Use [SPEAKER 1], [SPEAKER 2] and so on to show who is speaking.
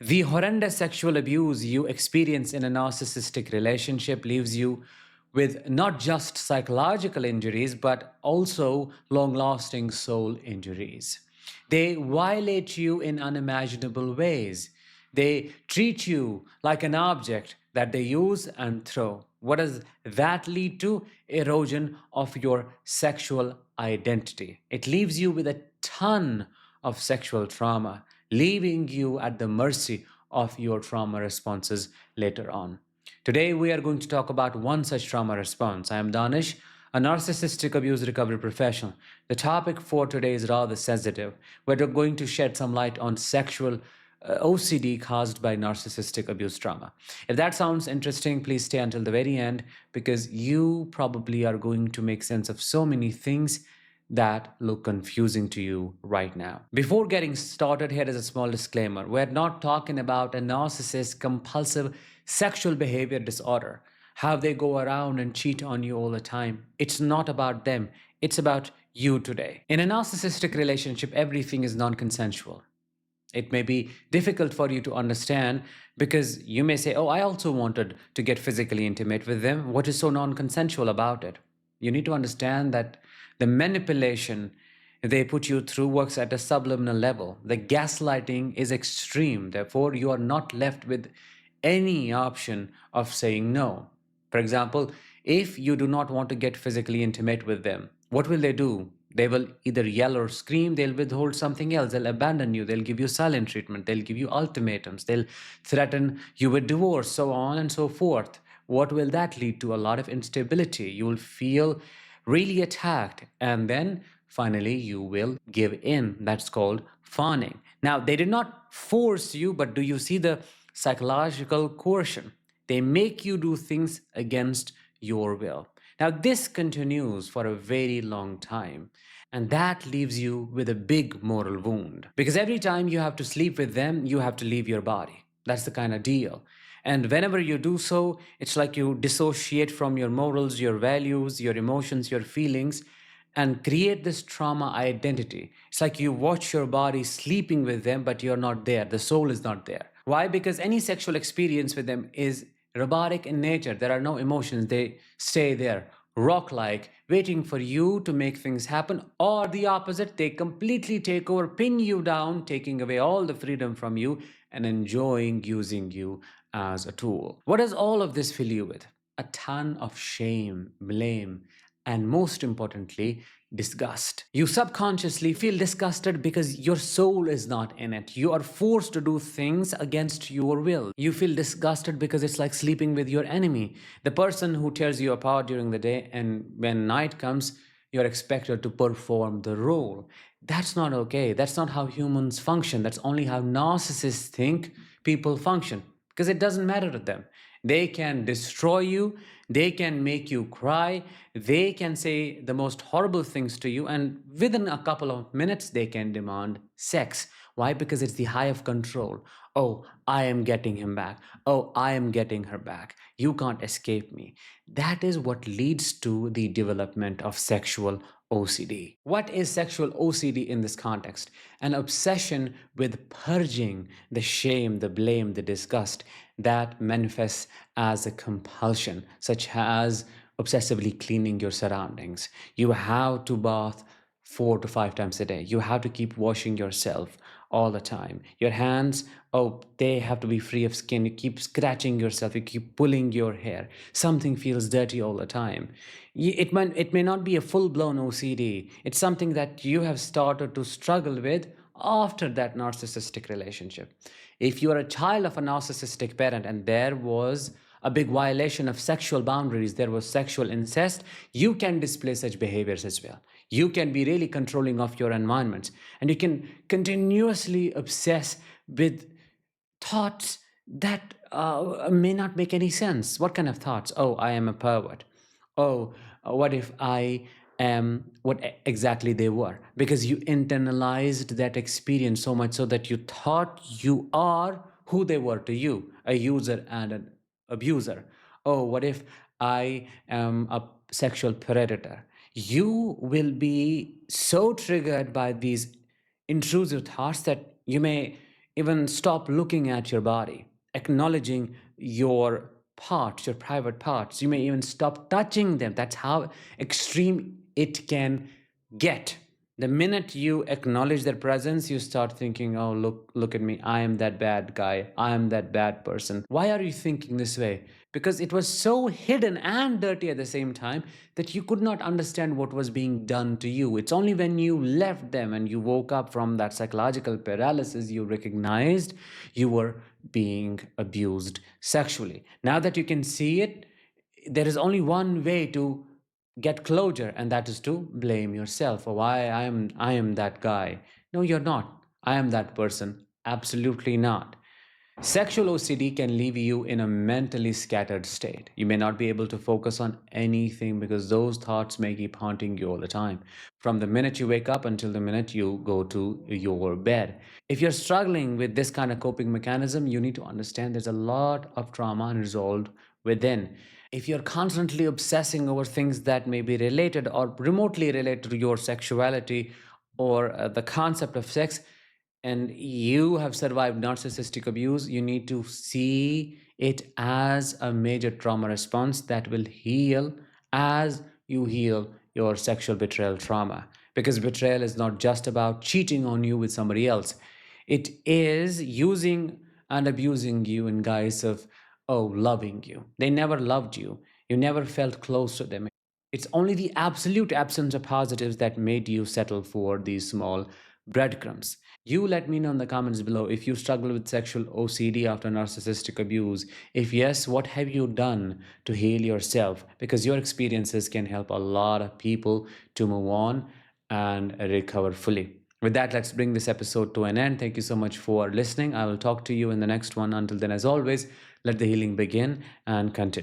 [SPEAKER 1] The horrendous sexual abuse you experience in a narcissistic relationship leaves you with not just psychological injuries, but also long lasting soul injuries. They violate you in unimaginable ways. They treat you like an object that they use and throw. What does that lead to? Erosion of your sexual identity. It leaves you with a ton of sexual trauma, leaving you at the mercy of your trauma responses later on. Today, we are going to talk about one such trauma response. I am Danish, a narcissistic abuse recovery professional. The topic for today is rather sensitive. We're going to shed some light on sexual OCD caused by narcissistic abuse trauma. If that sounds interesting, please stay until the very end because you probably are going to make sense of so many things that look confusing to you right now. Before getting started, here is a small disclaimer. We're not talking about a narcissist compulsive sexual behavior disorder, how they go around and cheat on you all the time. It's not about them, it's about you today. In a narcissistic relationship, everything is non consensual. It may be difficult for you to understand because you may say, oh, I also wanted to get physically intimate with them. What is so non consensual about it? You need to understand that the manipulation they put you through works at a subliminal level. The gaslighting is extreme. Therefore, you are not left with any option of saying no. For example, if you do not want to get physically intimate with them, what will they do? They will either yell or scream, they'll withhold something else, they'll abandon you, they'll give you silent treatment, they'll give you ultimatums, they'll threaten you with divorce, so on and so forth. What will that lead to? A lot of instability. You will feel really attacked, and then finally you will give in. That's called fawning. Now, they did not force you, but do you see the psychological coercion? They make you do things against your will. Now, this continues for a very long time, and that leaves you with a big moral wound. Because every time you have to sleep with them, you have to leave your body. That's the kind of deal. And whenever you do so, it's like you dissociate from your morals, your values, your emotions, your feelings, and create this trauma identity. It's like you watch your body sleeping with them, but you're not there. The soul is not there. Why? Because any sexual experience with them is robotic in nature. There are no emotions. They stay there, rock like, waiting for you to make things happen, or the opposite. They completely take over, pin you down, taking away all the freedom from you and enjoying using you as a tool. What does all of this fill you with? A ton of shame, blame, and most importantly, disgust. You subconsciously feel disgusted because your soul is not in it. You are forced to do things against your will. You feel disgusted because it's like sleeping with your enemy, the person who tears you apart during the day, and when night comes, you're expected to perform the role. That's not okay. That's not how humans function. That's only how narcissists think people function because it doesn't matter to them. They can destroy you, they can make you cry, they can say the most horrible things to you, and within a couple of minutes, they can demand sex. Why? Because it's the high of control. Oh, I am getting him back. Oh, I am getting her back. You can't escape me. That is what leads to the development of sexual OCD. What is sexual OCD in this context? An obsession with purging the shame, the blame, the disgust that manifests as a compulsion, such as obsessively cleaning your surroundings. You have to bath 4 to 5 times a day. You have to keep washing yourself all the time. Your hands, oh, they have to be free of skin. You keep scratching yourself, you keep pulling your hair. Something feels dirty all the time. It may not be a full blown OCD, it's something that you have started to struggle with after that narcissistic relationship. If you are a child of a narcissistic parent and there was a big violation of sexual boundaries, there was sexual incest, you can display such behaviors as well. You can be really controlling of your environments, and you can continuously obsess with thoughts that may not make any sense. What kind of thoughts? Oh, I am a pervert. Oh, what if I am what exactly they were? Because you internalized that experience so much so that you thought you are who they were to you, a user and an abuser. Oh, what if I am a sexual predator? You will be so triggered by these intrusive thoughts that you may even stop looking at your body, acknowledging your parts, your private parts. You may even stop touching them. That's how extreme it can get. The minute you acknowledge their presence, you start thinking, oh, look at me. I am that bad guy. I am that bad person. Why are you thinking this way? Because it was so hidden and dirty at the same time that you could not understand what was being done to you. It's only when you left them and you woke up from that psychological paralysis, you recognized you were being abused sexually. Now that you can see it, there is only one way to get closure, and that is to blame yourself. Oh, I am that guy. No, you're not. I am that person. Absolutely not. Sexual OCD can leave you in a mentally scattered state. You may not be able to focus on anything because those thoughts may keep haunting you all the time, from the minute you wake up until the minute you go to your bed. If you're struggling with this kind of coping mechanism, you need to understand there's a lot of trauma unresolved within. If you're constantly obsessing over things that may be related or remotely related to your sexuality or the concept of sex, and you have survived narcissistic abuse, you need to see it as a major trauma response that will heal as you heal your sexual betrayal trauma. Because betrayal is not just about cheating on you with somebody else, it is using and abusing you in guise of, oh, loving you. They never loved you, you never felt close to them. It's only the absolute absence of positives that made you settle for these small breadcrumbs. You let me know in the comments below if you struggle with sexual OCD after narcissistic abuse. If yes, what have you done to heal yourself? Because your experiences can help a lot of people to move on and recover fully. With that, let's bring this episode to an end. Thank you so much for listening. I will talk to you in the next one. Until then, as always, let the healing begin and continue.